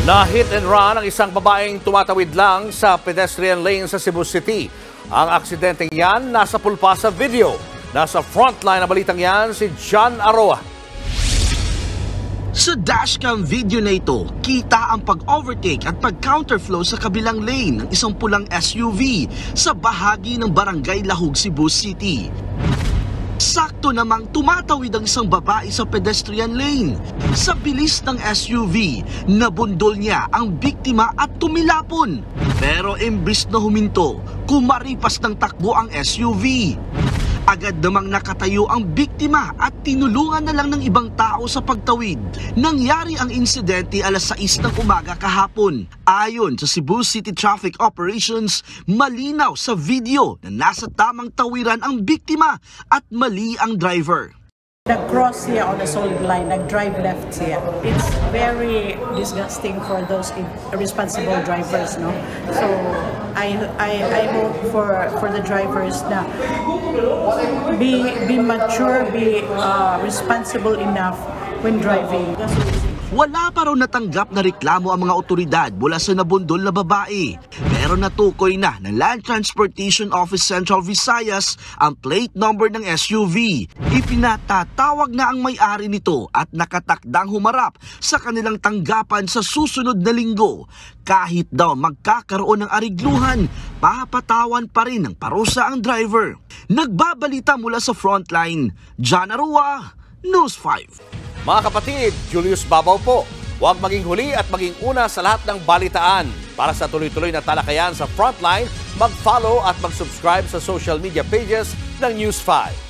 Na-hit and run ang isang babaeng tumatawid lang sa pedestrian lane sa Cebu City. Ang aksidenteng yan nasa pulpa sa video. Nasa frontline na balitang yan si John Aroa. Sa dashcam video na ito, kita ang pag-overtake at pag-counterflow sa kabilang lane ng isang pulang SUV sa bahagi ng Barangay Lahug, Cebu City. Sakto namang tumatawid ang isang babae sa pedestrian lane. Sa bilis ng SUV, nabundol niya ang biktima at tumilapon. Pero imbis na huminto, kumaripas ng takbo ang SUV. Agad namang nakatayo ang biktima at tinulungan na lang ng ibang tao sa pagtawid. Nangyari ang insidente alas 6 ng umaga kahapon. Ayon sa Cebu City Traffic Operations, malinaw sa video na nasa tamang tawiran ang biktima at mali ang driver. Nag-cross siya on a solid line, nag-drive left siya. It's very disgusting for those irresponsible drivers, no? So, I hope for the drivers na be mature, be responsible enough when driving. Wala pa raw natanggap na reklamo ang mga otoridad mula sa nabundol na babae. Pero natukoy na ng Land Transportation Office Central Visayas ang plate number ng SUV. Ipinatatawag na ang may-ari nito at nakatakdang humarap sa kanilang tanggapan sa susunod na linggo. Kahit daw magkakaroon ng arigluhan, papatawan pa rin ng parusa ang driver. Nagbabalita mula sa frontline, John Aroa, News 5. Mga kapatid, Julius Babaw po. Huwag maging huli at maging una sa lahat ng balitaan. Para sa tuloy-tuloy na talakayan sa Frontline, mag-follow at mag-subscribe sa social media pages ng News 5.